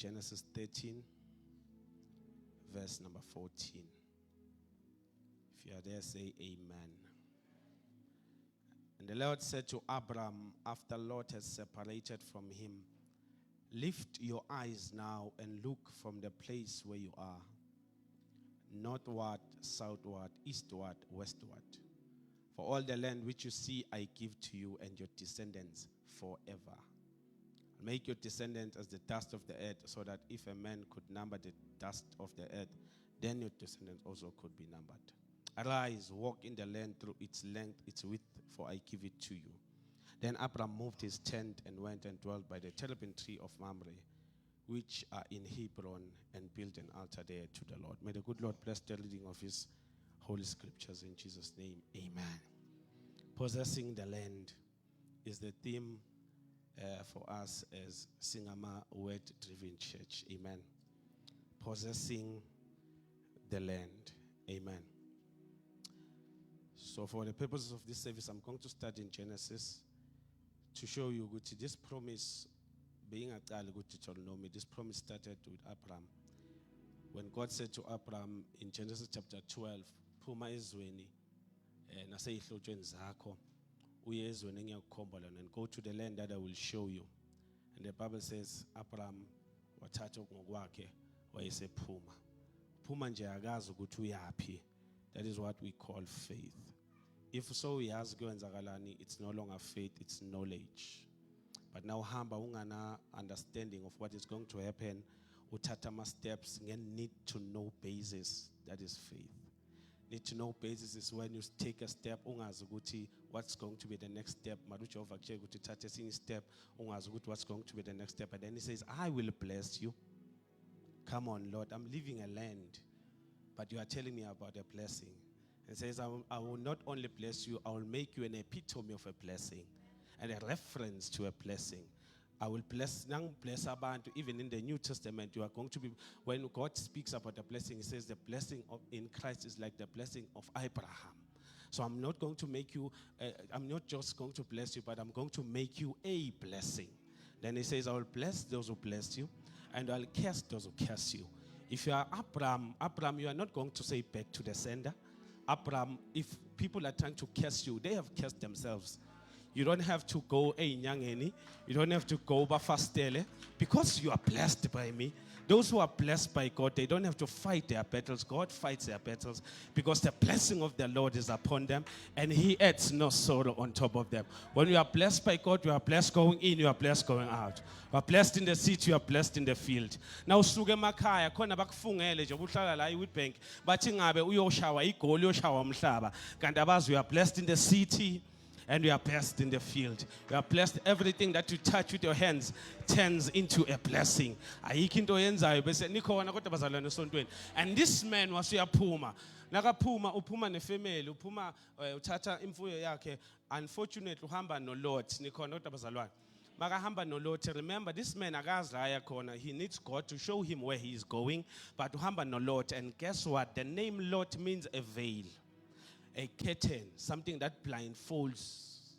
Genesis 13, verse number 14. If you are there, say amen. And the Lord said to Abram, after Lot has separated from him, lift your eyes now and look from the place where you are, northward, southward, eastward, westward. For all the land which you see, I give to you and your descendants forever. Make your descendants as the dust of the earth, so that if a man could number the dust of the earth, then your descendants also could be numbered. Arise, walk in the land through its length, its width, for I give it to you. Then Abram moved his tent and went and dwelt by the terebinth tree of Mamre, which are in Hebron, and built an altar there to the Lord. May the good Lord bless the reading of his holy scriptures in Jesus' name. Amen. Possessing the land is the theme for us as Singama Word-Driven Church. Amen. Possessing the land. Amen. So for the purposes of this service, I'm going to start in Genesis to show you this promise, being a child, this promise started with Abram. When God said to Abram in Genesis chapter 12, Puma ezweni, nase ihlotshweni zakho, uye ezweni engiyakukhomba lona, and go to the land that I will show you. And the Bible says, Abram wathatha ngokwakhe wayesephuma. Phuma nje akazi ukuthi uyaphi. That is what we call faith. If so uyazi kwenzakalani, it's no longer faith, it's knowledge. But now hamba ungana understanding of what is going to happen, uthatha ama steps, need to know basis. That is faith. Need to know basis is when you take a step, ungazi ukuthi what's going to be the next step. Maruchova kutshela ukuthi thatha esinye step, ungazi ukuthi what's going to be the next step. And then he says, I will bless you. Come on, Lord, I'm leaving a land, but you are telling me about a blessing. And says, I will not only bless you, I will make you an epitome of a blessing and a reference to a blessing. I will bless abantu. Even in the New Testament, you are going to be, when God speaks about the blessing, he says the blessing in Christ is like the blessing of Abraham. So I'm not going to make you, I'm not just going to bless you, but I'm going to make you a blessing. Then he says, I will bless those who bless you, and I'll curse those who curse you. If you are Abram, you are not going to say back to the sender. Abram, if people are trying to curse you, they have cursed themselves. You don't have to go, hey, nyangeni. You don't have to go bafastele, because you are blessed by me. Those who are blessed by God, they don't have to fight their battles. God fights their battles because the blessing of the Lord is upon them, and he adds no sorrow on top of them. When you are blessed by God, you are blessed going in, you are blessed going out. You are blessed in the city, you are blessed in the field. Now usuke emakhaya khona bakufungele nje uhlala la iWitbank bathi ngabe uyoshawa igoli uyoshawa umhlaba, kanti abazi you are blessed in the city and you are blessed in the field. You are blessed. Everything that you touch with your hands turns into a blessing. Ayikho into yenzayo bese nikhona kodwa bazalwane esontweni. And this man was uyaphuma. Nakaphuma uphuma nefamily, uphuma uthatha imfuyo yakhe. Unfortunately uhamba no Lord. Nikhona kodwa bazalwane. Makahamba no Lord. Remember, this man akazi la ayakhona. He needs God to show him where he is going. But uhamba no Lord. And guess what? The name Lord means a veil. A curtain, something that blindfolds.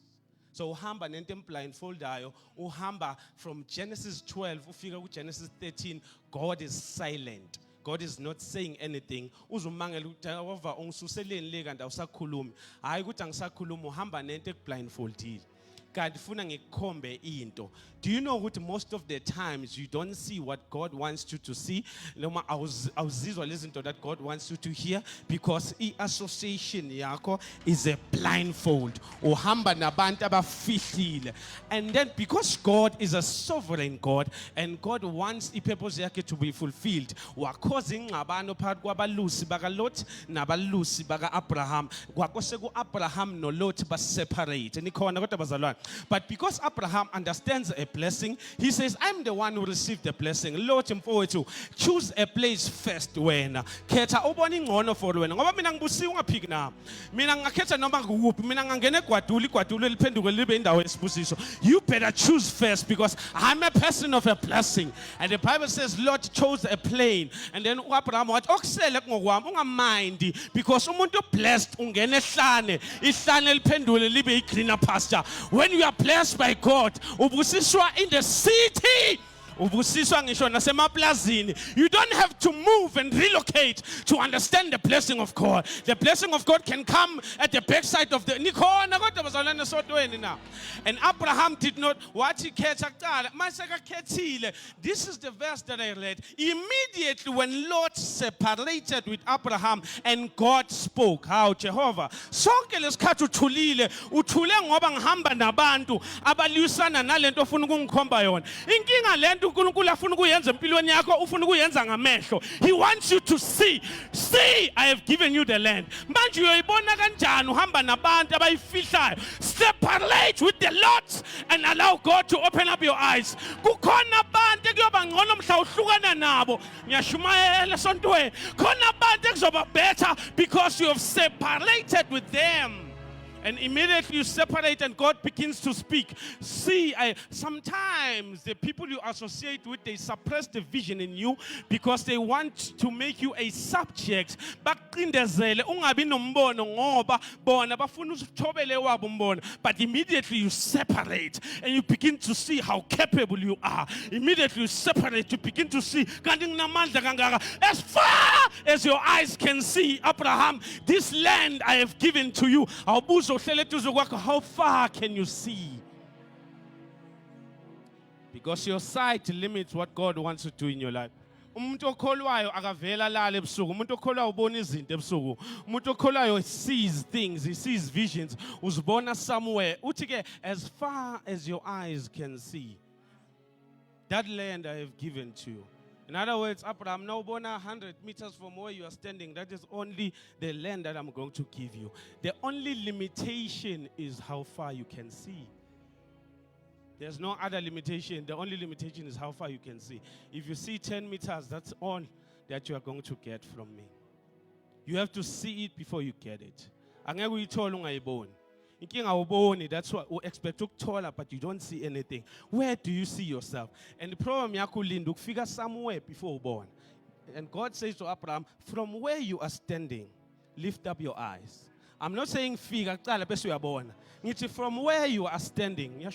So uhamba nento blindfoldayo, uhamba from Genesis 12 ufika ku Genesis 13, God is silent. God is not saying anything. Uzumangela ukuthi wava ungisuseleni le kanti awusakhulumi. Hayi ukuthi angisakhuluma, uhamba nento blindfoldile. God funa ngikukhombe into. Do you know what most of the times you don't see what God wants you to see? Noma awuzizwa lezinto that God wants you to hear, because association yakho is a blindfold. Uhamba nabantu abafihlile. And then because God is a sovereign God and God wants ipurpose yakhe to be fulfilled, wakhoza ingxabano phakathi kwabalusi baka Lot nabalusi baka Abraham. Kwakose ku Abraham no Lot baseparate. Nikhona kodwa bazalwane. But because Abraham understands a blessing, he says, I'm the one who received the blessing. Lord mfowethu, choose a place first wena. Khetha ubona ingcono for wena. Ngoba mina ngibusiwe ungaphiki nami. Mina ngakhetha noma kuphi. Mina ngangena egwadule liphenduke libe indawo yesibusiso. You better choose first, because I'm a person of a blessing. And the Bible says Lord chose a plain. And then Abraham wathi okusele ngokwami ungamind, because umuntu blessed ungena ehlane. Ihlane liphendule libe greener pasture. When you are blessed by God, ubusiswa in the city, Ubusiswa ngisho nasemaplazini. You don't have to move and relocate to understand the blessing of God. The blessing of God can come at the backside of the Nikhona kodwa bazalwane esotweni now. And Abraham did not wathi khetha kuqala mase kakhethile. This is the verse that I read. Immediately when Lot separated with Abraham and God spoke. How Jehovah sonke lesikhathi uthule ngoba ngihamba nabantu abalwisana nalento ofuna ukungikhomba yona. Inkinga lento uNkulunkulu afuna ukuyenza empilweni yakho ufuna ukuyenza ngamehlo. He wants you to see. See, I have given you the land. Manje uyoyibona kanjani uhamba nabantu abayifihlayo. Separate with the Lord and allow God to open up your eyes. Kukhona abantu ekuyoba ngcono mhla uhlukana nabo. Ngiyashumayela sontweni. Khona abantu ekuzoba better because you have separated with them. And immediately you separate and God begins to speak. See, sometimes the people you associate with, they suppress the vision in you because they want to make you a subject. But immediately you separate and you begin to see how capable you are. Immediately you separate, you begin to see as far as your eyes can see, Abraham, this land I have given to you. How far can you see? Because your sight limits what God wants to do in your life. Umuntu okholwayo akavela lala ebusuku. Umuntu okholwayo ubona izinto ebusuku. Umuntu okholwayo sees things, he sees visions. Uzibona somewhere. Uthi ke as far as your eyes can see, that land I have given to you. In other words, Abraham, now 100 meters from where you are standing, that is only the land that I'm going to give you. The only limitation is how far you can see. There's no other limitation. The only limitation is how far you can see. If you see 10 meters, that's all that you are going to get from me. You have to see it before you get it. That's what we expect to taller, but you don't see anything. Where do you see yourself? And the problem yakulindu figure somewhere before born. And God says to Abraham, from where you are standing, lift up your eyes. I'm not saying figure you are born. From where you are standing,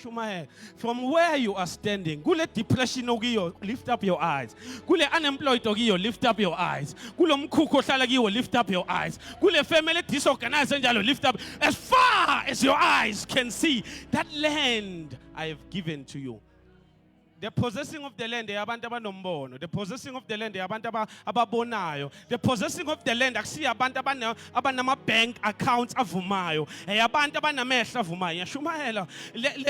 from where you are standing, gule depression ogiyo, lift up your eyes. Gule unemployed ogiyo, lift up your eyes. Gule mkhuko hlala kiwo, lift up your eyes. Gule family disorganized njalo, lift up. As far as your eyes can see, that land I have given to you. The possessing of the land, they abantu abanombono. The possessing of the land, they abantu ababonayo. The possessing of the land, akusi abantu abanama bank accounts avumayo. Abantu abanamehla avumayo. Shumahela.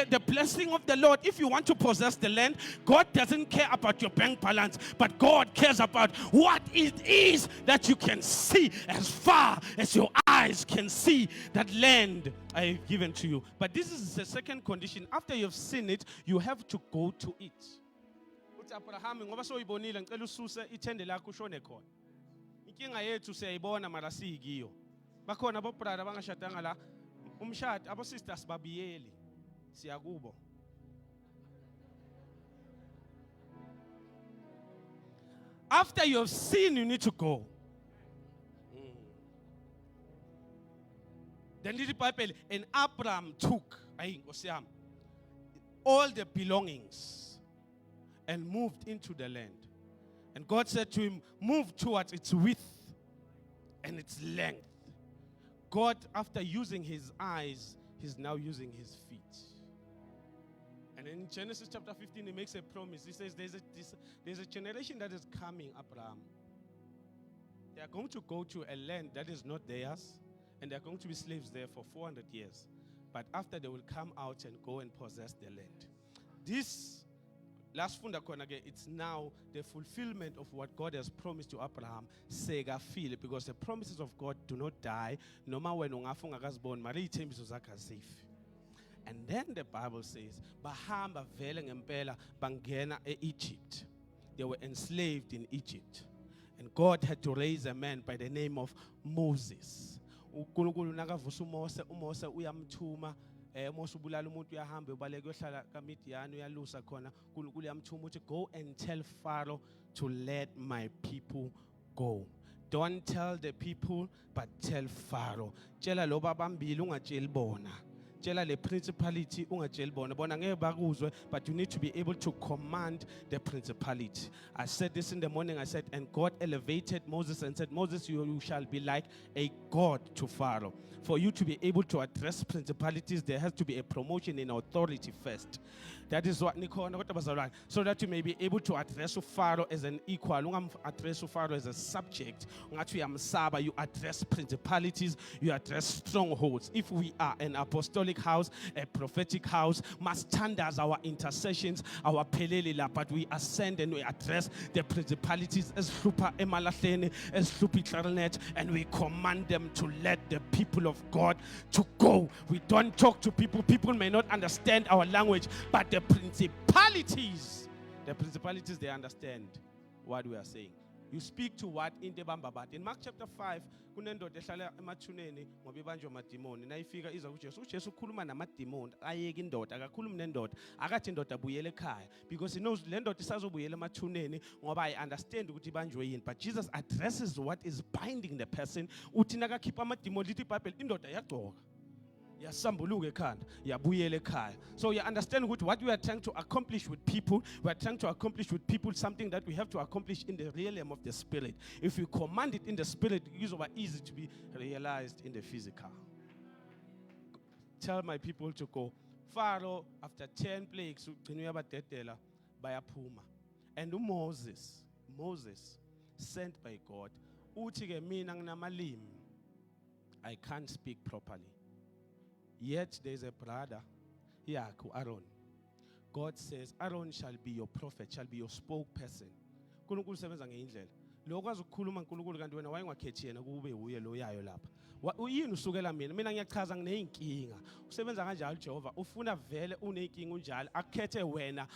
The blessing of the Lord, if you want to possess the land, God doesn't care about your bank balance, but God cares about what it is that you can see as far as your eyes can see. That land I have given to you. But this is the second condition. After you've seen it, you have to go to it. Abraham ngoba soyibonile ngicela ususe ithende lakho ushone khona. Inkinga yethu siyayibona mara siyikiyo. Bakhona abo brother abangashadanga la umshado abo sisters babiyeli siyakubo. After you have seen, you need to go. Then the Bible, and Abraham took all the belongings and moved into the land. And God said to him, move towards its width and its length. God, after using his eyes, he's now using his feet. And in Genesis chapter 15, he makes a promise. He says, there's a generation that is coming, Abraham. They are going to go to a land that is not theirs, and they're going to be slaves there for 400 years. But after, they will come out and go and possess the land. This last funda khona ke, it's now the fulfillment of what God has promised to Abraham. Sega feel, because the promises of God do not die. Noma when ungafa ungakaziboni, mari ithembiso zakhe safe. And then the Bible says, bahamba vele ngempela bangena Egypt. They were enslaved in Egypt. And God had to raise a man by the name of Moses. uNkulunkulu nakavusa uMose uyamthuma Mose ubulala umuntu uyahamba ubaleke uyohlala kaMidian uyalusa khona uNkulunkulu uyamthuma uthi go and tell Pharaoh to let my people go. Don't tell the people but tell Pharaoh. Tshela loba bambili ungatsheli bona. tshela le principality ungatsheli bona ngeke bakuzwe, but you need to be able to command the principality. I said this in the morning. I said, and God elevated Moses and said, Moses, you shall be like a god to Pharaoh. For you to be able to address principalities, there has to be a promotion in authority first. That is what so that you may be able to address Pharaoh as an equal, address Pharaoh as a subject. You address principalities, you address strongholds. If we are an apostolic house, a prophetic house, must stand as our intercessions, our pelelila, but we ascend and we address the principalities as Lupa Emalahleni, as Lupi Clarinet, and we command them to let the people of God to go. We don't talk to people. People may not understand our language, but the principalities, they understand what we are saying. You speak to what in the Bambabat. In Mark chapter 5, kunendoda ehlala emathuneni ngoba ibanjwa amadimoni. Nayifika iza kuJesu. uJesu ukhuluma namadimoni, ayeke indoda, akakhulumi nendoda, akathi indoda buyele ekhaya, because he knows le ndoda isazobuyela emathuneni ngoba I understand ukuthi ibanjwe yini. But Jesus addresses what is binding the person. Uthi nakakhipha amadimoni lithi iBhayibheli indoda yagcoka. So you understand what we are trying to accomplish with people. We are trying to accomplish with people something that we have to accomplish in the realm of the spirit. If we command it in the spirit, it is easy to be realized in the physical. Tell my people to go. Pharaoh, after 10 plagues, and Moses sent by God, I can't speak properly. Yet there is a brother, Aaron. God says, Aaron shall be your prophet, shall be your spokesperson. Nkulunkulu sebenza ngeindlela. Lokwazi ukukhuluma uNkulunkulu kanti wena wayengakhethi yena kube uye lo yayo lapha. Uyini usukela mina ngiyachaza ngineyinkinga. Usebenza kanjalo Jehova, ufuna vele uneyinkinga unjalo, akhethe wena.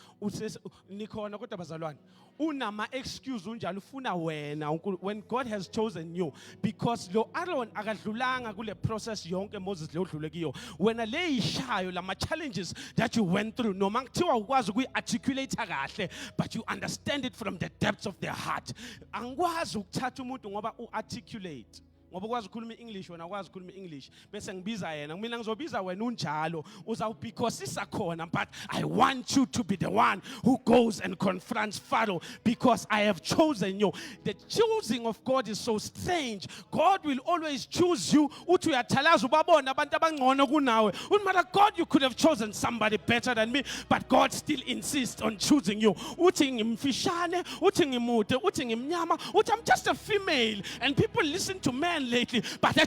Nikhona kodwa bazalwane. Unama excuse unjalo ufuna wena when God has chosen you, because lo Aaron akadlulanga kule process yonke Moses le odlule kiyo. Wena le ishayo lama challenges that you went through, noma kuthiwa ukwazi ukuarticulate kahle, but you understand it from the depths of their heart. Angikwazi ukuthatha umuntu ngoba uarticulate. Ngoba ukwazi ukukhuluma English wena ukwazi ukukhuluma English bese ngibiza yena mina ngizobiza wena unjalo uzawubikhosisa khona, but I want you to be the one who goes and confronts Pharaoh because I have chosen you. The choosing of God is so strange. God will always choose you. Uthi uyathalaza ubabona abantu abangcono kunawe. Matter God, you could have chosen somebody better than me, but God still insists on choosing you. Uthi ngimfishane, uthi ngimude, uthi ngimnyama, uthi I'm just a female, and people listen to men lately, but I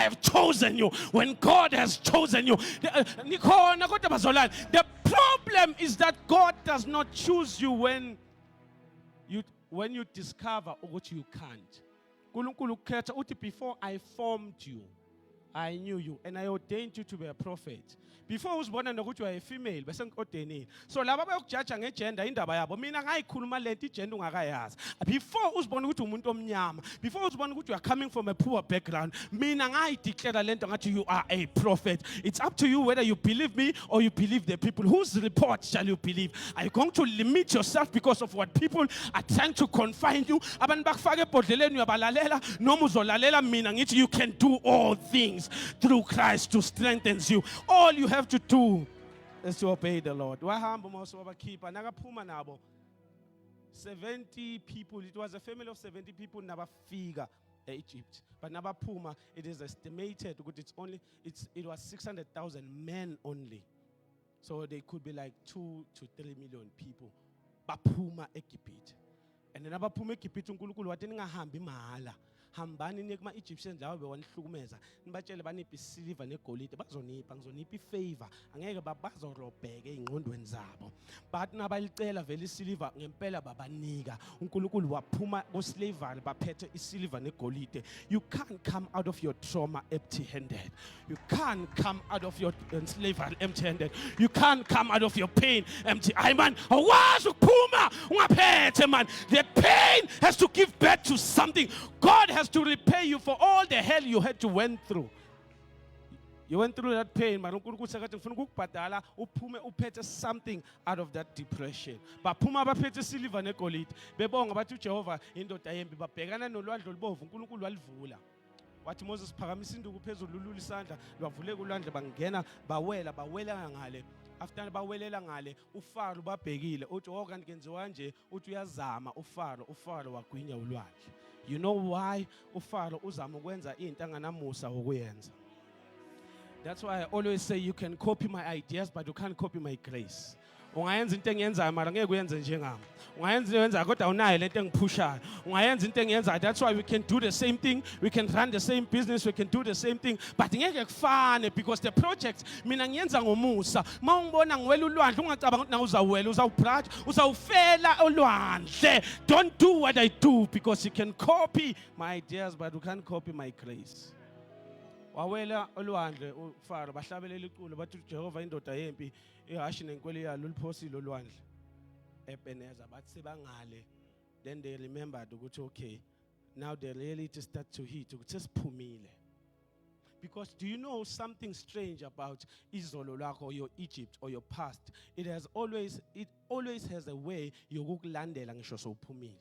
have chosen you. When God has chosen you, the problem is that God does not choose you when you discover what you can't. Before I formed you, I knew you and I ordained you to be a prophet. Before I was born, I know you are a female. So, laba bayokujudge ngegender indaba yabo. Mina ngayikhuluma lento igender ungakayazi. Before I was born, umuntu omnyama. Before I was born, you are coming from a poor background. Mina ngayideclare lento ngathi you are a prophet. It's up to you whether you believe me or you believe the people. Whose report shall you believe? Are you going to limit yourself because of what people are trying to confine you? Abantu bakufake ebhodleleni uyabalalela noma uzolalela mina ngithi you can do all things through Christ who strengthens you. All you have to do is to obey the Lord. 70 people. It was a family of 70 people. Never figure Egypt, but never Puma. It is estimated it was 600,000 men only. So they could be like 2 to 3 million people. Bapuma Egypt, and then Bapuma Egypt uNkulunkulu wathi ningahambi mahala. Hambani nekuma Egyptians lawo bewanihlukumeza nibatshele baniphi silver negolide bazonipha ngizonipha ifavor angeke bazorobheke ingqondweni zabo but nabalicela vele isilver ngempela babanika uNkulunkulu waphuma kuslavery baphethe isilver negolide. You can't come out of your trauma empty-handed. You can't come out of your slavery empty-handed. You can't come out of your pain empty. Ay man, awazi ukuphuma ungaphethe man. The pain has to give birth to something. God has to repay you for all the hell you had to went through. You went through that pain, but uNkulunkulu sekathi ngifuna ukukubhadala uphume uphethe something out of that depression. Baphuma baphethe silver negolide bebonga bathi uJehova indoda yembi babhekana nolwandle olubovu uNkulunkulu walivula. wathi Moses phakamisa induku phezulu ulula isandla lwavuleka ulwandle bangena bawela ngale. After bawelela ngale uFaro babhekile uthi kanti kenziwa nje uthi uyazama uFaro wagwinya ulwandle. You know why uFaro uzama ukwenza into anganamusa ukuyenza. That's why I always say you can copy my ideas but you can't copy my grace. Ungayenza into engiyenzayo mara ngeke uyenze njengami. Ungayenza into engiyenzayo kodwa unayo lento engiphushayo. Ungayenza into engiyenzayo. That's why we can do the same thing. We can run the same business. We can do the same thing. But ngeke kufane because the project mina ngiyenza ngomusa. Mawungibona ngiwela ulwandle ungacabanga ukuthi na uzawuwela uzawubhraj uzawufela olwandle. Don't do what I do because you can copy my ideas but you can't copy my grace. Wawela olwandle uFaro bahlabelela iculo bathi uJehova indoda yempi ihashi nenkweli yalo liphosile olwandle eBeneza bathi sebangale. Then they remembered ukuthi okay now the reality start to hit ukuthi sesiphumile. Because do you know something strange about izolo lakho or your Egypt or your past? It always has a way yokukulandela ngisho sowuphumile.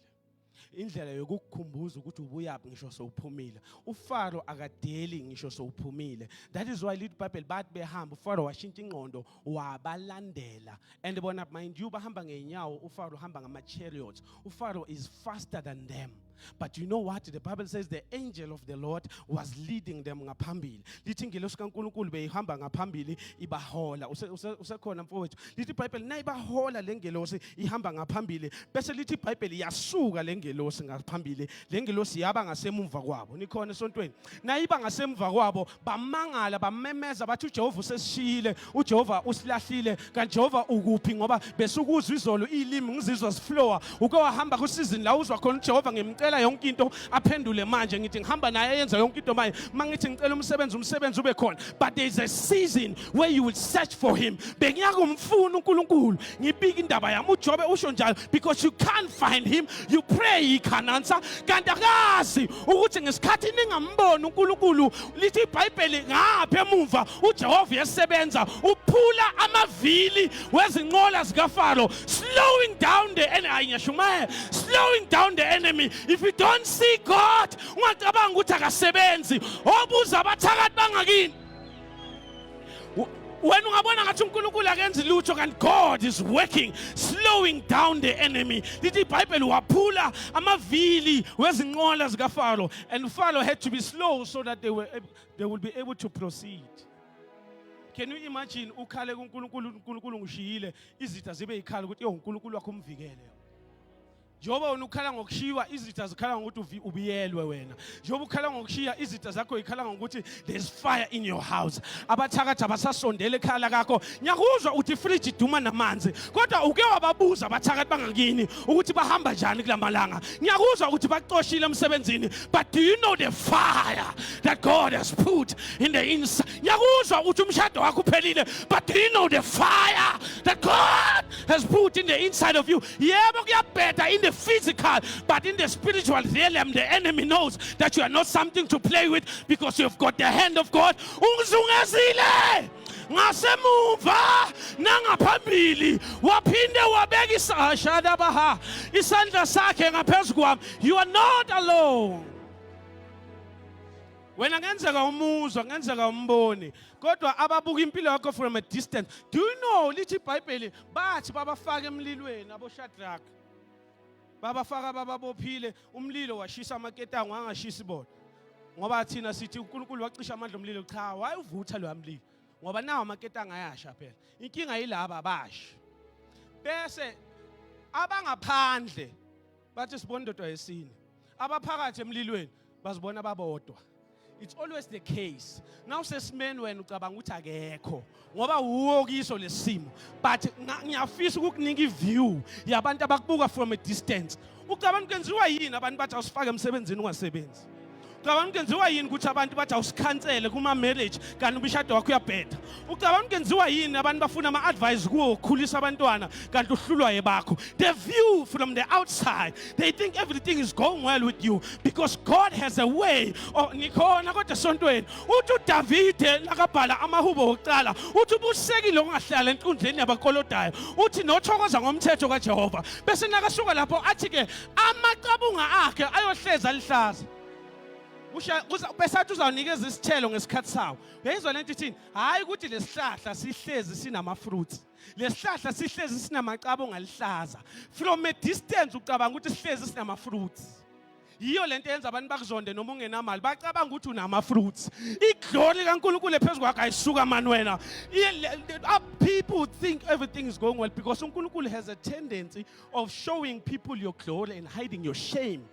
Indlela yokukukhumbuza ukuthi ubuyaphi ngisho sowuphumile. uFaro akadeli ngisho sowuphumile. That is why little Bible bathi behamba uFaro washintsha ingqondo wabalandela. And bona mind you bahamba ngenyawo uFaro hamba ngama chariots. uFaro is faster than them. But you know what? The Bible says the angel of the Lord was leading them ngaphambili. Lithi ingelosi kaNkulunkulu beyihamba ngaphambili ibahola. Usekhona mfowethu. Lithi iBhayibheli nayibahola lengelosi ihamba ngaphambili. Bese lithi iBhayibheli yasuka lengelosi ngaphambili. Lengelosi yaba ngasemumva kwabo. Nikhona esontweni. Nayiba ngasemva kwabo bamangala bamemeza bathi uJehova usesishiyile. uJehova usilahlile. Kanti Jehova ukuphi ngoba besukuzwa izolo ilimi ngizizwa siflowa. Uke wahamba ku season la uzwa khona uJehova ngimcela yonke into aphendule manje ngithi ngihamba naye yenza yonke into manje mangithi ngicela umsebenzi ube khona. But there is a season where you will search for him. Bengiyaka umfuna uNkulunkulu ngibika indaba yami uJobe usho njalo because you can't find him. You pray he can answer. Kanti akazi ukuthi ngesikhathi ningamboni uNkulunkulu lithi iBhayibheli ngapha emuva uJehova yasebenza uphula amavili wezinqola zikaFaro slowing down the enemy. Slowing down the enemy. If you don't see God, ungacabanga ukuthi akasebenzi. Obuza abathakathi bangakini. When ungabona ngathi uNkulunkulu akenzi lutho kanti God is working, slowing down the enemy. Lithi iBhayibheli waphula amavili wezinqola zikaFaro, and Pharaoh had to be slow so that they would be able to proceed. Can you imagine ukhale kuNkulunkulu ngishiyile izitha zibe ikhala ukuthi uNkulunkulu wakho umvikele. Njoba unukhala ngokushiwa izitha zikhala ngokuthi ubiyelwe wena. Njoba ukhala ngokushiya izitha zakho ikhala ngokuthi there's fire in your house. Abathakathi abasasondele ekhala lakho. Ngiyakuzwa uthi fridge iduma namanzi. Kodwa uke wababuza abathakathi bangakini ukuthi bahamba njani kulamalanga. Ngiyakuzwa ukuthi baxoshile emsebenzini. But do you know the fire that God has put in the inside? Ngiyakuzwa ukuthi umshado wakho uphelile. But do you know the fire that God has put in the inside of you? Yebo kuyabheda in the physical, but in the spiritual realm, the enemy knows that you are not something to play with because you've got the hand of God. Ungizungezile ngasemuva nangaphambili waphinde wabeka isandla sakhe ngaphezu kwami. You are not alone. Wena ngenzeka umuzwa ngenzeka umboni kodwa ababuka impilo yakho from a distance. Do you know lithi iBhayibheli bathi babafaka emlilweni abo Shadrach babafaka bababophile umlilo washisa amaketango angashisi bona ngoba thina sithi uNkulunkulu wacisha amandla omlilo. Cha, wayuvutha lo mlilo ngoba nawo amaketanga ayasha phela. Inkinga yilaba abashi bese abangaphandle bathi sibona indoda yesine abaphakathi emlilweni bazibona babodwa. It's always the case. Now sesimeni wena ucabanga ukuthi akekho ngoba uwo kiso lesimo. But ngiyafisa ukukunika iview yabantu abakubuka from a distance. Ucabanga kwenziwa yini abantu bathi awusifake emsebenzini ungasebenzi? Ucabanga kwenziwa yini ukuthi abantu bathi awusikhansele kuma marriage kanti umshado wakho uyabheda? Ucabanga kwenziwa yini abantu bafuna ama advice kuwo ukukhulisa abantwana kanti uhlulwa yebakho? The view from the outside, they think everything is going well with you because God has a way. Nikhona kodwa esontweni uthi uDavide lakabhala amahubo okuqala uthi ubusekile ungahlala enkundleni yabakolodayo uthi nothokoza ngomthetho kaJehova. Bese nakasuka lapho athi ke amaqabunga akhe ayohleza lihlaza. besathi uzawunikeza isithelo ngesikhathi sawo. Uyayizwa lento ithini? Hayi ukuthi lesihlahla sihlezi sinama-fruits. Lesihlahla sihlezi sinamacaba ongalihlaza. From a distance ucabanga ukuthi sihlezi sinama-fruits. Yiyo lento yenza abantu bakuzonde noma ungenamali bacabanga ukuthi unama-fruits. Iglory kaNkulunkulu ephezulu kwakho ayisuka mani wena. People think everything is going well because uNkulunkulu has a tendency of showing people your glory and hiding your shame.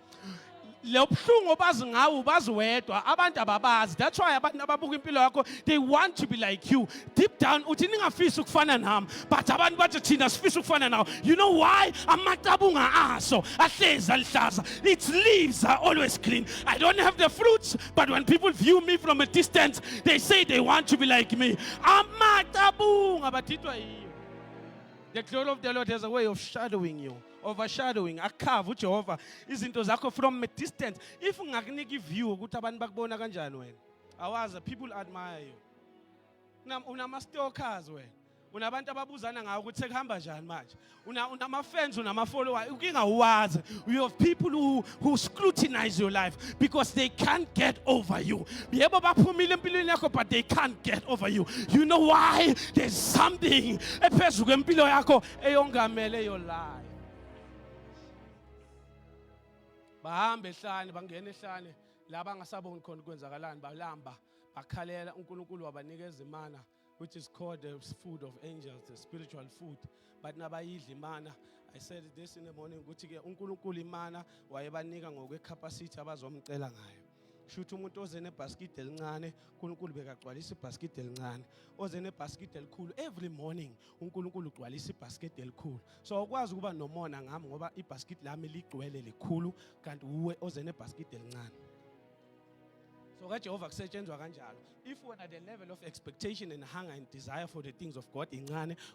Lebuhlungu obazi ngawo ubazi wedwa abantu ababazi. That's why abantu ababuka impilo yakho they want to be like you. Deep down uthi ningafisi ukufana nami but abantu bathi thina sifisa ukufana nawo. You know why? Amacabunga aso ahlezi alihlaza. Its leaves are always clean. I don't have the fruits but when people view me from a distance they say they want to be like me. Amacabunga bathithwa yiyo. The glory of the Lord has a way of shadowing you. Overshadowing, akhava uJehova izinto zakho from a distance. If ungakunika iview ukuthi abantu bakubona kanjani wena, awazi people admire you. Unama stalkers wena. Unabantu ababuzana ngawo ukuthi sekuhamba njani manje. Unama fans, unama followers. Ukinga uwazi. You have people who scrutinize your life because they can't get over you. Yebo baphumile empilweni yakho but they can't get over you. You know why? There's something ephezulu kwempilo yakho eyongamele your life. Bahambe ehlane bangena ehlane la bangasaboni khona kwenzakalani balamba bakhalela uNkulunkulu wabanikeza imana which is called the food of angels, the spiritual food, but nabayidla imana. I said this in the morning ukuthi ke uNkulunkulu imana wayebanika ngokwecapacity abazomcela ngayo. Shuthi umuntu oze nebasket elincane uNkulunkulu bekagcwalisa ibasket elincane, oze nebasket elikhulu every morning uNkulunkulu ugcwalisa ibasket elikhulu. So ukwazi ukuba nomona ngami ngoba ibasket lami ligcwele likhulu kanti uwe oze nebasket elincane. So kaJehova kusetshenzwa kanjalo. If we're at a level of expectation and hunger and desire for the things of God,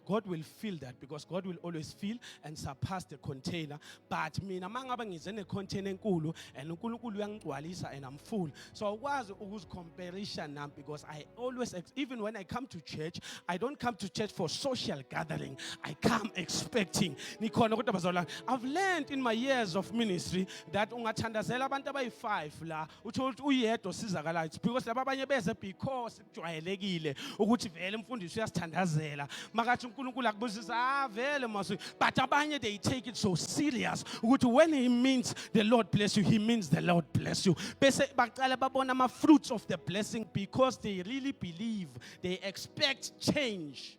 God will fill that because God will always fill and surpass the container. But mina mangaba ngizene container enkulu and uNkulunkulu uyangigcwalisa and I'm full. So ukwazi ukuzicomparison nami because I always even when I come to church, I don't come to church for social gathering. I come expecting. I've learned in my years of ministry that ungathandazela abantu abayi5 la uthola uyedwa sizakala. It's because laba abanye beze because kujwayelekile ukuthi vele umfundisi uyasithandazela makathi uNkulunkulu akubusisa vele masu but abanye they take it so serious ukuthi when he means the Lord bless you he means the Lord bless you bese baqala babona ama fruits of the blessing because they really believe, they expect change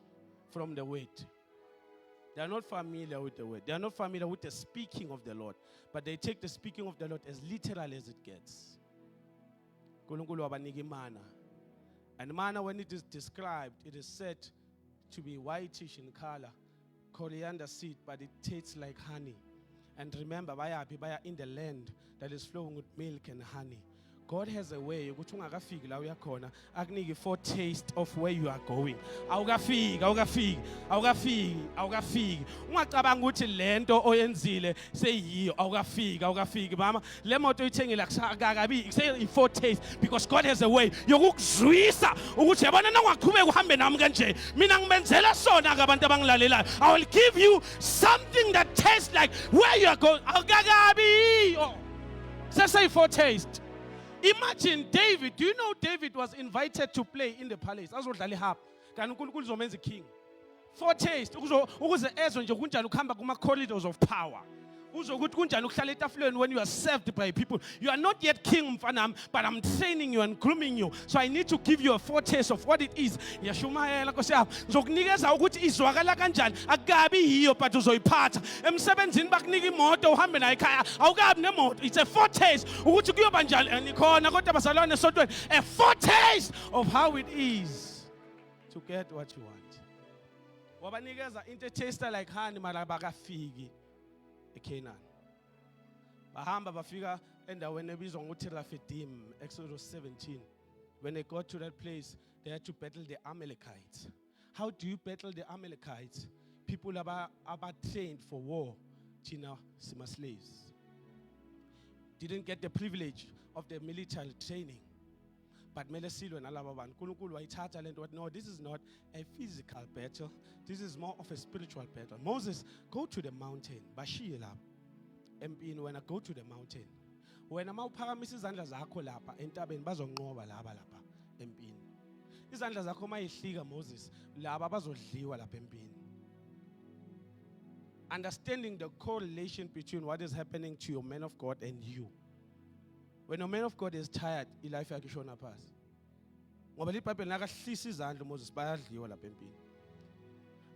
from the word. They are not familiar with the word. They are not familiar with the speaking of the Lord, but they take the speaking of the Lord as literal as it gets. uNkulunkulu wabanika imana. And manna, when it is described, it is said to be whitish in color, coriander seed, but it tastes like honey. And remember, baya in the land that is flowing with milk and honey. God has a way ukuthi ungakafiki la uyakhona akunike foretaste of where you are going. Awukafiki ungacabanga ukuthi lento oyenzile seyiyo awukafiki mama le moto uyithengile akakabi say foretaste because God has a way yokukuzwisa ukuthi yabona nangaqhubeka uhambe nami kanje mina ngimenzela sona ngabantu abangilalelayo. I will give you something that tastes like where you are going. Awukakabi say foretaste. Imagine David. Do you know David was invited to play in the palace? Azodlala harp. Kanti uNkulunkulu uzomenza king. Foretaste ukuze ezwe nje kunjani ukuhamba kuma corridors of power. Uzokuthi kunjani ukuhlala etafuleni when you are served by people. You are not yet king mfanam, but I'm training you and grooming you. So I need to give you a foretaste of what it is. Yashumayela Nkosi yami. Ngizokunikeza ukuthi izwakala kanjani. Akukabi yiyo but uzoyiphatha. Emsebenzini bakunika imoto uhambe nayo ekhaya. Awukabi nemoto. It's a foretaste ukuthi kuyoba njani anikhona kodwa bazalwane esontweni. A foretaste of how it is to get what you want. Wabanikeza into taster like honey mara bakafiki eCanaan. Bahamba bafika endaweni ebizwa ngokuthi Rephidim, Exodus 17. When they got to that place, they had to battle the Amalekites. How do you battle the Amalekites? People are trained for war. Tina sima slaves. Didn't get the privilege of the military training. But Melesilwe nalababan uNkulunkulu wayithatha lento wathi no, this is not a physical battle. This is more of a spiritual battle. Moses, go to the mountain. Bashiye lapho. Empini wena go to the mountain. wena mawuphakamisa izandla zakho lapha entabeni bazonqoba lapha empini. Izandla zakho mayihlika Moses laba bazodliwa lapha empini. Understanding the correlation between what is happening to your man of God and you. When a man of God is tired, ilife yakhe ishona phansi. Ngoba iBhayibheli nakahlisa izandla Moses bayadliwa lapha empini.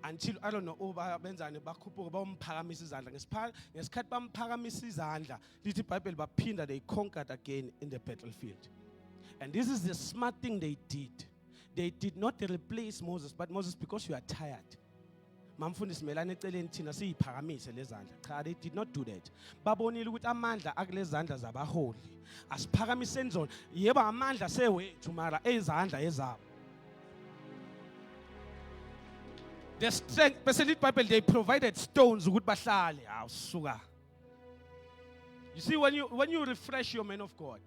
Until I don't know benzani bakhuphuka bamphakamisa izandla ngesikhathi bamphakamisa izandla lithi iBhayibheli baphinda they conquered again in the battlefield. And this is the smart thing they did. They did not replace Moses, but Moses, because you are tired. Mamfundisi melane eceleni thina siyiphakamise lezandla. Cha, they did not do that. Babonile ukuthi amandla akulezandla zabaholi. Asiphakamiseni zona. Yebo amandla sewethu mara ezandla ezabo. The strength, especially Bible, they provided stones ukuthi bahlale. Awusuka. You see, when you refresh your man of God,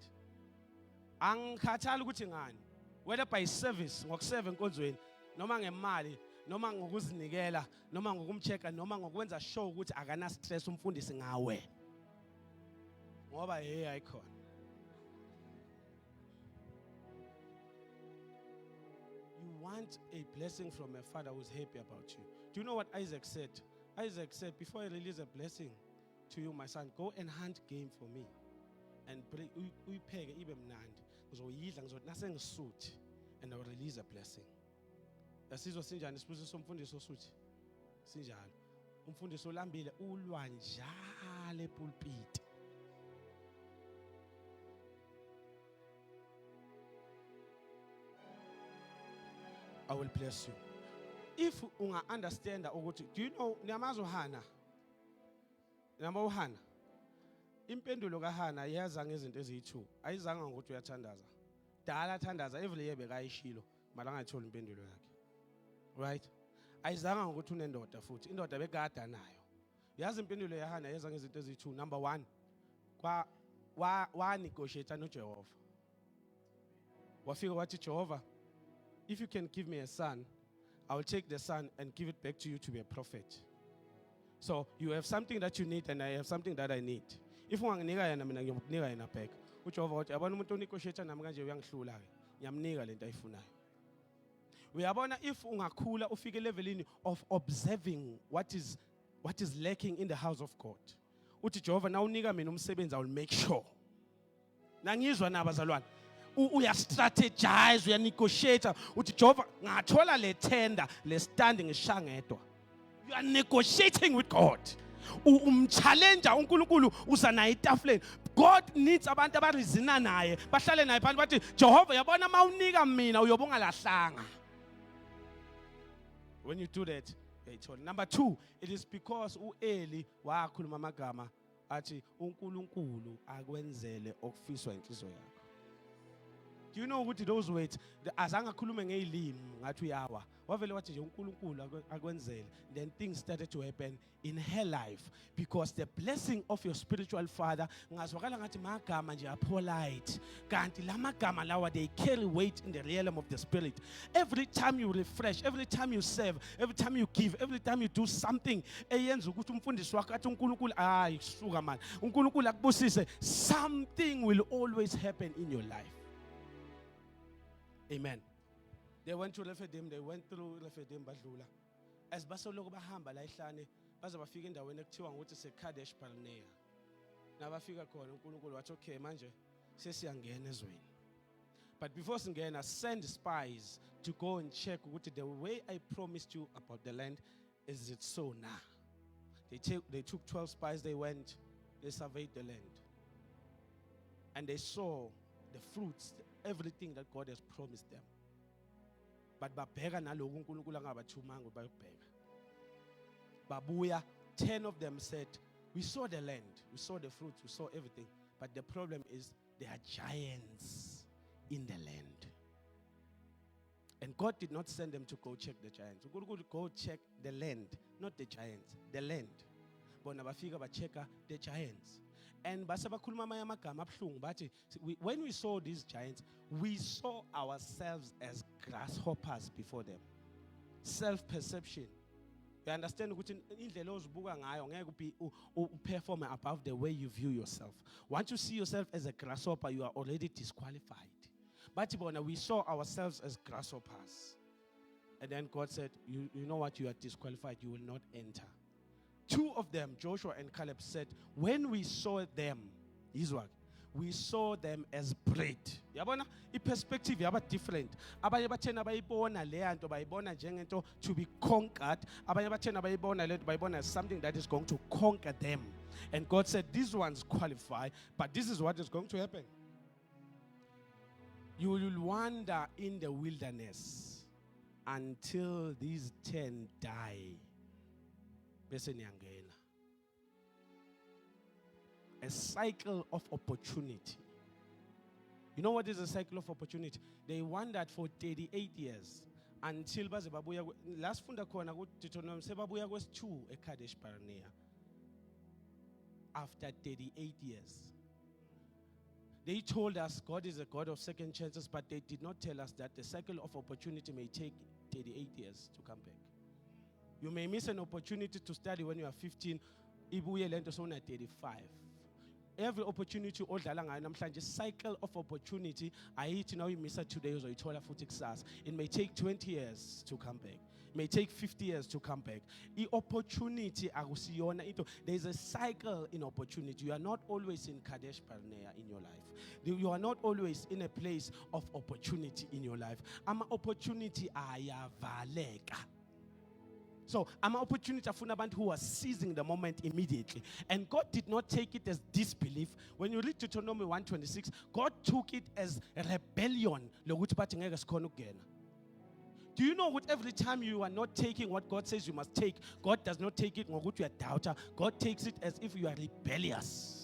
angikhathali ukuthi ngani, whether by service, ngokuserve enkonzweni, noma ngemali, noma ngokuzinikela, noma ngokumcheka, noma ngokwenza show ukuthi akana stress umfundisi ngawe. Ngoba icon. You want a blessing from a father who's happy about you. Do you know what Isaac said? Isaac said, before I release a blessing to you, my son, go and hunt game for me. And uyipheke ibe mnandi. Ngizoyidla ngizonase ngisuthi and I will release a blessing. Yasizwa sinjani isibusiso somfundisi osuthi? Sinjalo. Umfundisi olambile ulwa njalo epulpit. I will bless you. If unga understand ukuthi, do you know niyamazi uHana? Niyamazi uHana? Impendulo kaHana yaza ngezinto eziyi2. Ayizanga ukuthi uyathandaza. Dala thandaza every year bekayishilo, mara ngayithola impendulo yakhe. Right? Ayizanga ukuthi unendoda futhi. Indoda bekade nayo. Yazi impendulo yaHana yaza ngezinto eziyi2. Number 1. Wa negotiate noJehova. Wafika wathi Jehova, if you can give me a son, I will take the son and give it back to you to be a prophet. So you have something that you need and I have something that I need. If unganginika yena mina ngiyokunika yena back. UJehova uthi yabona umuntu onegotiate nami kanje uyangihlula ke. Ngiyamnika lento ayifunayo. Uyabona if ungakhula ufike levelini of observing what is lacking in the house of God. Uthi Jehova na unika mina umsebenzi I will make sure. Nangizwa nabazalwane. Uya-strategize, uya-negotiate. Uthi Jehova ngathola le tender, le standing ngishangedwa. You are negotiating with God. Challenge uNkulunkulu usana etafuleni. God needs abantu abarizina naye. Bahlale naye phansi bathi Jehova yabona mawunika mina uyobonga lahlanga. When you do that, number 2, it is because uEli wakhuluma amagama athi uNkulunkulu akwenzele okufiswa inhliziyo yakho. Do you know ukuthi those words azange akhulume ngezilimi ngathi uyawa wavele wathi nje uNkulunkulu akwenzele. Then things started to happen in her life because the blessing of your spiritual father ngazwakala ngathi magama nje apolite kanti lamagama lawa they carry weight in the realm of the spirit. Every time you refresh, every time you serve, every time you give, every time you do something eyenza ukuthi umfundisi wakho athi uNkulunkulu suka man uNkulunkulu akubusise, something will always happen in your life. Amen. They went to Rephidim, they went through Rephidim badlula. As basoloko bahamba la ehlane baze bafika endaweni ekuthiwa ukuthi seKadesh Barnea. Nabafika khona uNkulunkulu wathi okay manje sesiyangena ezweni. But before singena, send spies to go and check ukuthi the way I promised you about the land, is it so now? They took 12 spies, they went, they surveyed the land. And they saw the fruits, everything that God has promised them. But babheka naloku uNkulunkulu angabathumanga bayobheka. Babuya, 10 of them said, we saw the land, we saw the fruits, we saw everything. But the problem is there are giants in the land. And God did not send them to go check the giants. uNkulunkulu go check the land, not the giants, the land. Bona bafika bacheka the giants. And basabakhuluma amanye amagama abhlungu bathi when we saw these giants, we saw ourselves as grasshoppers before them. Self-perception. You understand ukuthi indlela ozibuka ngayo ngeke perform above the way you view yourself. Once you see yourself as a grasshopper, you are already disqualified. But we saw ourselves as grasshoppers. And then God said, you know what, you are disqualified, you will not enter. Two of them, Joshua and Caleb, said, when we saw them, we saw them as bread. Yabona, the perspective yaba different. Abanye bathena bayibona le nto bayibona njengento to be conquered. Abanye bathena bayibona le nto bayibona as something that is going to conquer them. And God said, these ones qualify, but this is what is going to happen. You will wander in the wilderness until these 10 die. A cycle of opportunity. You know what is a cycle of opportunity? They wandered for 38 years until babuya last funda khona ku Deuteronomy sebabuya kwesi-2 eKadesh Barnea. After 38 years. They told us God is a God of second chances, but they did not tell us that the cycle of opportunity may take 38 years to come back. You may miss an opportunity to study when you are 15, ibuye lento sona 35. Every opportunity odlala ngayo namhlanje cycle of opportunity ayithi now you miss it today uzoyithola futhi kusasa. It may take 20 years to come back. It may take 50 years to come back. The opportunity akusiyona into. There is a cycle in opportunity. You are not always in Kadesh Barnea in your life. You are not always in a place of opportunity in your life. Ama opportunity ayavaleka. So, I'm an opportunity for abantu who are seizing the moment immediately. And God did not take it as disbelief. When you read Deuteronomy 1:26, God took it as rebellion. Do you know what every time you are not taking what God says you must take, God does not take it ngokuthi you are doubter. God takes it as if you are rebellious.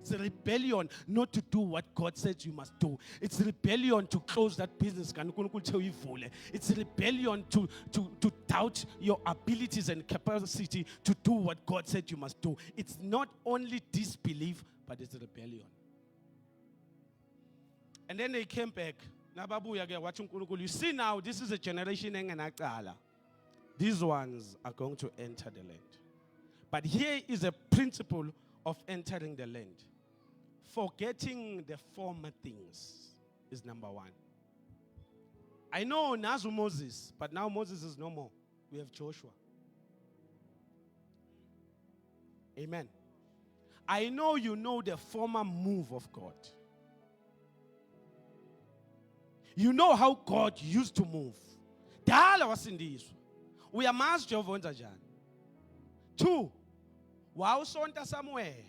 It's a rebellion not to do what God says you must do. It's a rebellion to close that business. It's a rebellion to doubt your abilities and capacity to do what God said you must do. It's not only disbelief, but it's a rebellion. And then they came back. You see now, this is a generation. These ones are going to enter the land. But here is a principle of entering the land. Forgetting the former things is number one. I know Nazu Moses, but now Moses is no more. We have Joshua. Amen. I know you know the former move of God. You know how God used to move. Dala wasindiswa. Uyamazi Jehova wenza njani. 2. Wawusonta somewhere.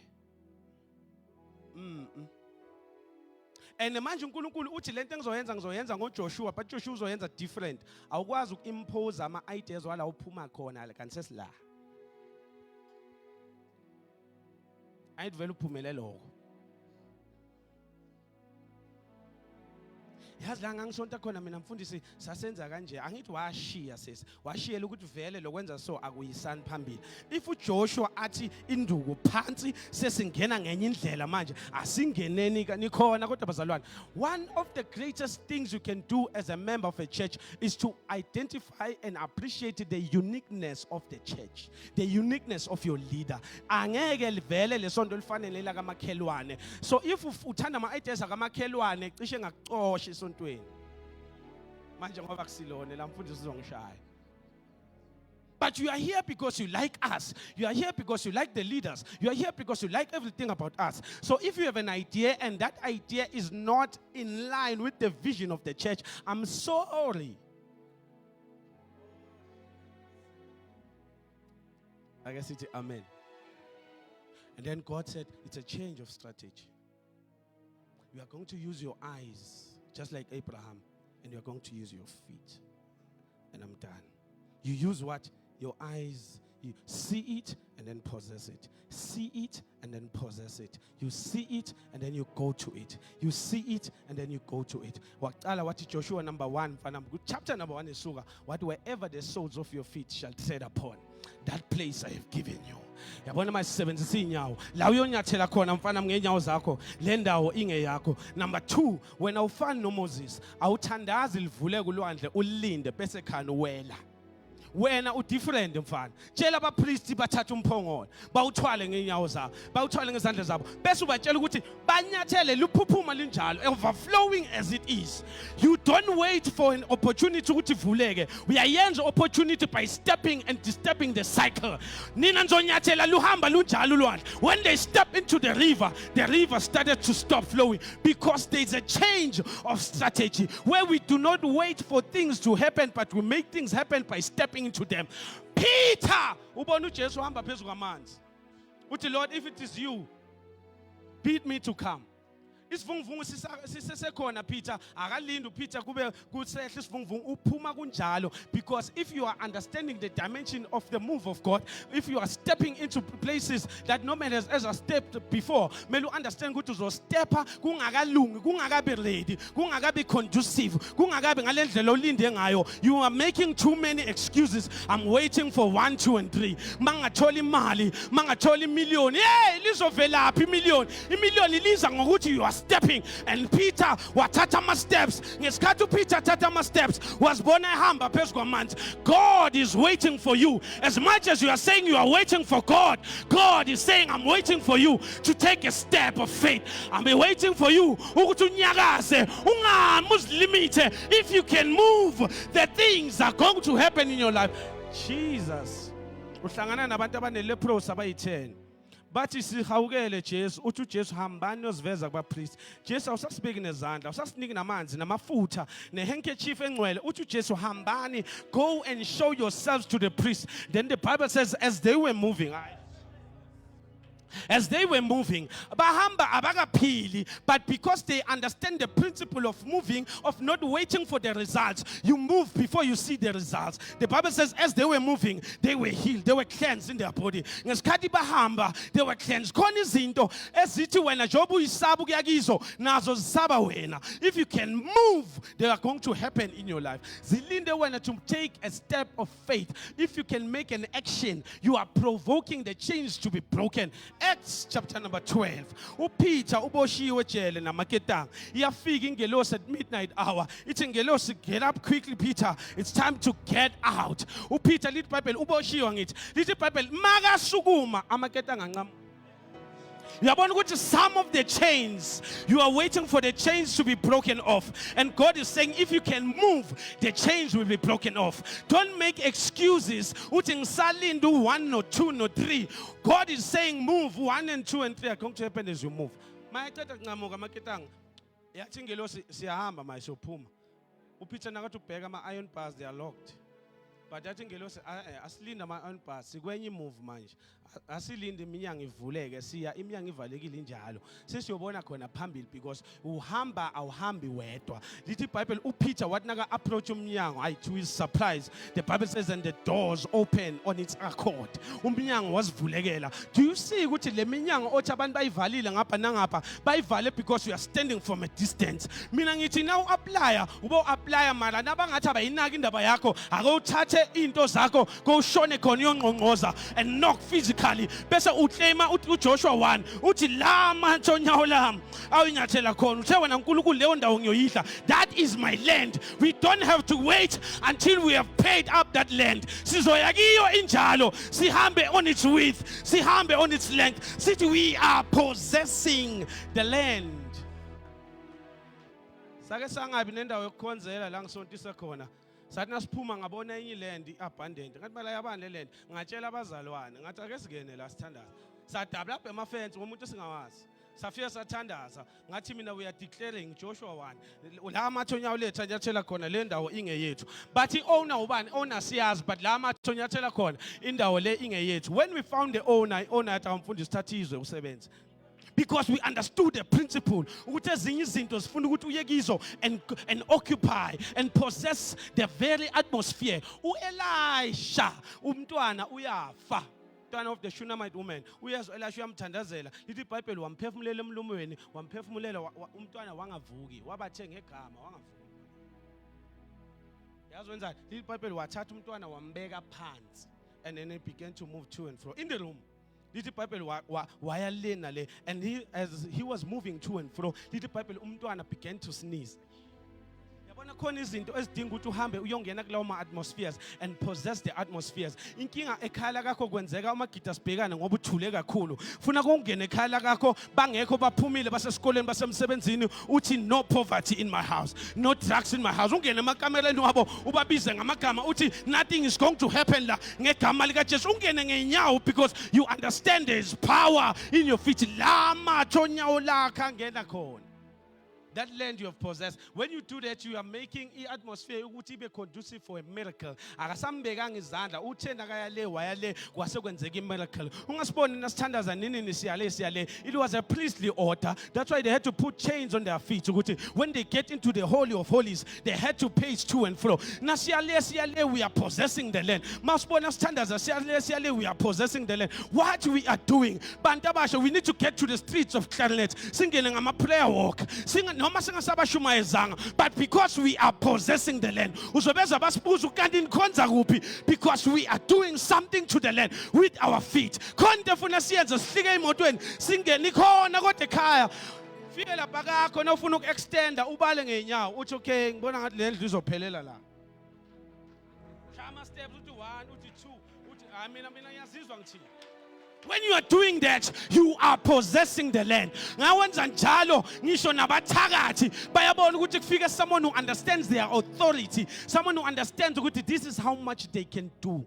And manje uNkulunkulu uthi lento engizoyenza ngoJoshua, but Joshua uzoyenza different. Awukwazi ukuimpose ama ideas wala uphuma khona kanti sesila. Ayivele uphumelele lokho. Yazi la ngangisonta khona mina mfundisi sasenza kanje angithi washiya sesi washiyela ukuthi vele lokwenza so akuyisani phambili. If uJoshua athi induku phansi sesingena ngenye indlela manje asingeneni nikhona kodwa bazalwane, one of the greatest things you can do as a member of a church is to identify and appreciate the uniqueness of the church, the uniqueness of your leader. Angeke vele lesonto lifanele la kamakhelwane. So if uthanda ama ideas akamakhelwane cishe ngakuxoshi esontweni manje ngoba kusilone la mfundisi uzongishaya. But you are here because you like us. You are here because you like the leaders. You are here because you like everything about us. So if you have an idea and that idea is not in line with the vision of the church, I'm sorry. I guess it's amen. And then God said, it's a change of strategy. You are going to use your eyes, just like Abraham, and you are going to use your feet. And I'm done. You use what? Your eyes. You see it and then possess it. See it and then possess it. You see it and then you go to it. You see it and then you go to it. What Joshua number 1, chapter number 1 is what wherever the soles of your feet shall tread upon, that place I have given you. Yabona masisebenzisa inyawo la uyonyathela khona mfana ngenyawo zakho le ndawo inge yakho. Number 2, wena ufana noMoses awuthandazi livule kulwandle ulinde bese khani wela. wena udifferent mfana. Tshela abapriest bathatha umphongolo, bawuthwale ngeenyawo zabo, bawuthwale ngezandla zabo. Bese ubatshela ukuthi banyathele luphuphuma linjalo, overflowing as it is. You don't wait for an opportunity ukuthi ivuleke. Uyayenza opportunity by stepping and disturbing the cycle. Nina nzonyathela luhamba lunjalo ulwandle. When they step into the river started to stop flowing because there's a change of strategy where we do not wait for things to happen, but we make things happen by stepping into them. Peter, ubona uJesu hamba phezulu kwamanzi. Uthi Lord, if it is you, bid me to come. Isivunguvungu sisesekhona Peter, akalindi Peter kube kusehle isivunguvungu uphuma kunjalo, because if you are understanding the dimension of the move of God, if you are stepping into places that no man has ever stepped before, mele understand ukuthi uzostepha kungakalungi, kungakabi ready, kungakabi conducive, kungakabi ngalendlela olinde ngayo. You are making too many excuses. I'm waiting for 1, 2 and 3. Mangatholi imali, mangatholi imillion. Hey, lizovelaphi imillion? Imillion iliza ngokuthi you are stepping. And Peter wathatha ama steps. Ngesikhathi Peter thatha ama steps, wasibona ehamba phezu kwamanzi. God is waiting for you. As much as you are saying you are waiting for God, God is saying I'm waiting for you to take a step of faith. I'm waiting for you ukuthi unyakaze, ungami uzilimite. If you can move, the things are going to happen in your life. Jesus. Uhlangana nabantu abaneleprosi abayi-10. Bathi sihawukele Jesu, uthi uJesu hambani oziveza kubapriest. Jesu awusasibeki nezandla, awusasiniki namanzi namafutha nehandkerchief engcwele. Uthi uJesu hambani, go and show yourselves to the priest. Then the Bible says as they were moving, bahamba abakaphili, but because they understand the principle of moving, of not waiting for the results, you move before you see the results. The Bible says as they were moving, they were healed, they were cleansed in their body. Ngesikhathi bahamba, they were cleansed. Khona izinto ezithi wena njengoba uyisaba ukuyakizo nazo zisaba wena. If you can move, they are going to happen in your life. Zilinde wena to take a step of faith. If you can make an action, you are provoking the chains to be broken. Acts chapter number 12. Peter uboshiwe ejele namaketanga. Iyafika ingelosi at midnight hour. Ithi ingelosi, get up quickly Peter. It's time to get out. Peter lithi Bible uboshiwe ngithi. Lithi Bible makasukuma amaketanga ncama. Yabona ukuthi some of the chains, you are waiting for the chains to be broken off. And God is saying if you can move, the chains will be broken off. Don't make excuses. Uthi ngisalinde 1 no 2 no 3. God is saying move. 1 and 2 and 3 are going to happen as you move. Mayeceda kunqamuka maketanga. Yathi ingelosi siyahamba maye sophuma. uPeter nakathi ubheka ama-iron bars, they are locked. But yathi ingelosi asilinde ama-iron bars, sikwenye move manje. Asilinde iminyango ivuleke, siya iminyango ivalekile njalo. Sesiyobona khona phambili because uhamba awuhambi wedwa. Lithi iBhayibheli uPeter wathi naka approach umnyango, to his surprise, the Bible says and the doors open on its accord. Umnyango wasivulekela. Do you see ukuthi le minyango othi abantu bayivalile ngapha nangapha, bayivale because you are standing from a distance. Mina ngithi now apply, ubo apply mara nabangathi abayinaki indaba yakho, ake uthathe into zakho, go shone khona uyongqongqoza and knock physically. Bese uclaima uJoshua 1 uthi la mantshonyawo lami awinyathela khona uthe wena uNkulunkulu leyo ndawo ngiyoyidla. That is my land. We don't have to wait until we have paid up that land. Sizoya kiyo injalo, sihambe on its width, sihambe on its length. Sithi we are possessing the land. Sake sangabi nendawo yokukhonzela la ngisontisa khona. Sathi nasiphuma ngabona enye land abundant. Ngathi bala yabani le land? Ngatshela abazalwane. Ngathi ake singene la sithandaza. Sadabula lapha emafence ngomuntu singawazi. Safika sathandaza. Ngathi mina we are declaring Joshua 1. La amathonyawo lethu anyathela khona le ndawo ingeyethu. But iowner ubani? Owner siyazi, but la amathonyawo anyathela khona indawo le ingeyethu. When we found the owner yathi amfundisi thathizwe usebenze. Because we understood the principle ukuthi ezinye izinto sifuna ukuthi uye kizo and occupy and possess the very atmosphere. Elisha umntwana uyafa, umntwana of the Shunammite woman. Uyezwa Elisha uyamthandazela. Lithi iBhayibheli wamphefumulela emlomweni, wamphefumulela umntwana wangavuki, wabathe ngegama wangavuki. Yazi wenzani? Lithi iBhayibheli wathatha umntwana wambeka phansi and then he began to move to and fro in the room. Lithi iBhayibheli wayalena le, and as he was moving to and fro, lithi iBhayibheli umntwana began to sneeze. khona izinto ezidinga ukuthi uhambe uyongena kulawo ma-atmospheres and possess the atmospheres. Inkinga ekhala kakho kwenzeka uma gida sibhekane ngoba uthule kakhulu. Funa kungene ekhala kakho bangekho baphumile basesikoleni basemsebenzini uthi no poverty in my house, no drugs in my house. Ungene emakamereni wabo ubabize ngamagama uthi nothing is going to happen la ngegama lika Jesu. Ungene ngenyawo because you understand there is power in your feet. La macho nyawo lakho angena khona. That land you have possessed. When you do that, you are making the atmosphere ukuthi be conducive for a miracle. Akasambekanga izandla uthena kaya le wayale kwase kwenzeka imiracle. Ungasiboni nasithandaza nini nisiyale. It was a priestly order. That's why they had to put chains on their feet ukuthi when they get into the holy of holies, they had to pace to and fro. Nasiyale we are possessing the land. Masibona sithandaza siyale we are possessing the land. What we are doing, bantabasho, we need to get to the streets of Clarinet. Singing ngama prayer walk. But because we are possessing the land, because we are doing something to the land with our feet. Fika lapha kakho nawufuna uku-extenda ubale ngenyawo uthi okay ngibona ngathi le ndlu izophelela la. Shama steps uthi 1 uthi 2 uthi mina ngiyazizwa ngithini. When you are doing that, you are possessing the land. Ngawenza njalo ngisho nabathakathi bayabona ukuthi kufike someone who understands their authority, someone who understands ukuthi this is how much they can do.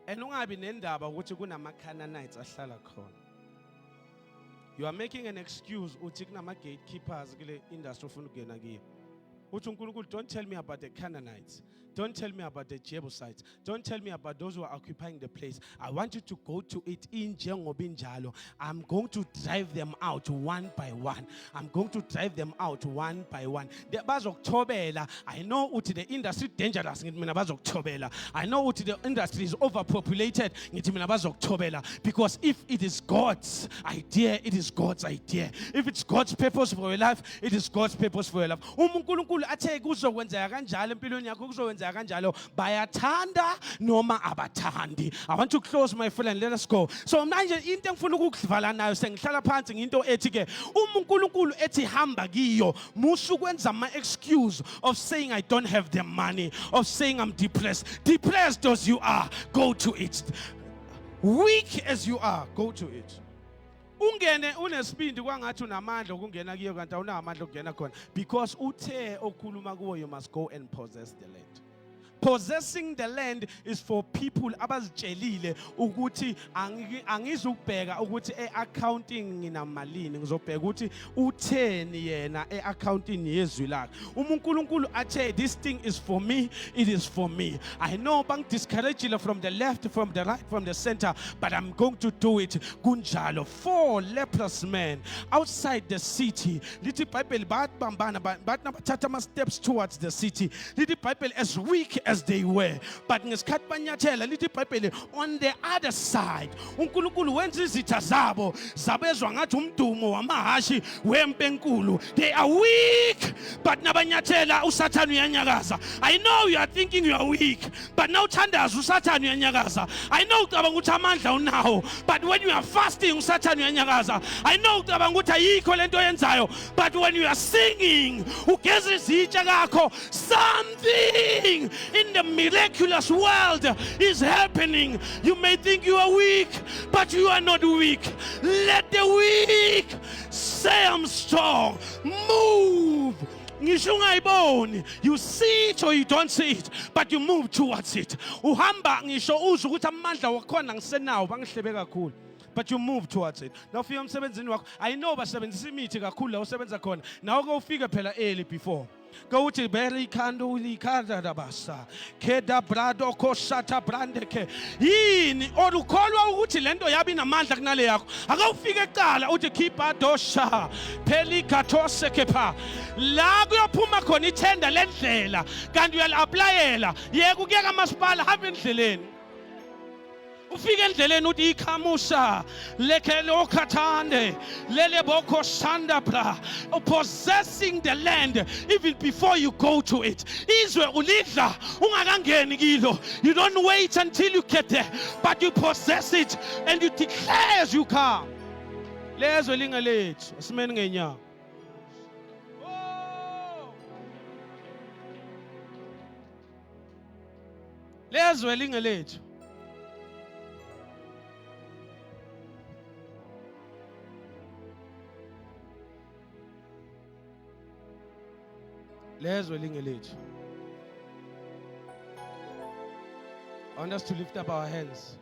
And ungabi nendaba ukuthi kunama-Canaanites ahlala khona. You are making an excuse uthi kunama gatekeepers kule industry ufuna ukungena kiyo. Uthi uNkulunkulu, don't tell me about the Canaanites. Don't tell me about the Jebusites. Don't tell me about those who are occupying the place. I want you to go to it in Jengobinjalo. I'm going to drive them out one by one. I'm going to drive them out one by one. I know uti the industry is dangerous. I know uti the industry is overpopulated. Because if it is God's idea, it is God's idea. If it's God's purpose for your life, it is God's purpose for your life. Bayathanda noma abathandi. I want to close, my friend. Let us go. So manje into engifuna ukukuvala nayo sengihlala phansi nginto ethi ke uNkulunkulu ethi hamba kiyo musu kwenza ama excuse of saying I don't have the money, of saying I'm depressed. Depressed as you are, go to it. Weak as you are, go to it. Ungene unesibindi kwangathi unamandla ukungena kiyo kanti awunamandla ukungena khona because uthe okhuluma kuwo you must go and possess the land. Possessing the land is for people abazitshelile ukuthi angizubheka ukuthi eaccounting nginamalini ngizobheka ukuthi utheni yena eaccounting yezwi lakhe. uNkulunkulu athe this thing is for me, it is for me. I know bang discourage from the left, from the right, from the center, but I'm going to do it. Kunjalo 4 leprous men outside the city. Little Bible bambana but nabathatha steps towards the city. Little Bible as weak as they were, but ngesikhathi banyathela lithi iBhayibheli on the other side uNkulunkulu wenza izitha zabo zabezwa ngathi umdumo wamahashi wempe enkulu. They are weak, but nabanyathela uSathane uyanyakaza. I know you are thinking you are weak, but now uthandaza uSathane uyanyakaza. I know ucabanga ukuthi amandla unawo, but when you are fasting uSathane uyanyakaza. I know ucabanga ukuthi ayikho lento yenzayo, but when you are singing ugeza izitsha kakho, something in the miraculous world is happening. You may think you are weak, but you are not weak. Let the weak say I'm strong. Move. You see it or you don't see it, but you move towards it. Uhamba ngisho uzwa ukuthi amandla wakhona ngisenawo bangihlebe kakhulu. But you move towards it. Now ufika emsebenzini wakho, I know basebenzisa imithi kakhulu la usebenza khona. Nawo ke ufike phela early before. Go to Berry Kando Likada Basa. Keda Brado Kosata Brandeke. Yini olukholwa ukuthi lento yabi namandla kunale yakho. Akawufike eqala uthi khipha dosha. Pelikatose kepa. La kuyophuma khona ithenda lendlela. Kanti uyalapplyela. Yeke ukuya kamasipala hamba endleleni. Ufike endleleni uthi ikhamusa lekelo khathande lele boko sanda bra. Possessing the land even before you go to it. Izwe ulidla ungakangeni kilo. You don't wait until you get there, but you possess it and you declare as you come. Lezwe lingalethu asimeni ngenyawo. Lezwe lingelethu. Lezwe lingelethu. I want us to lift up our hands.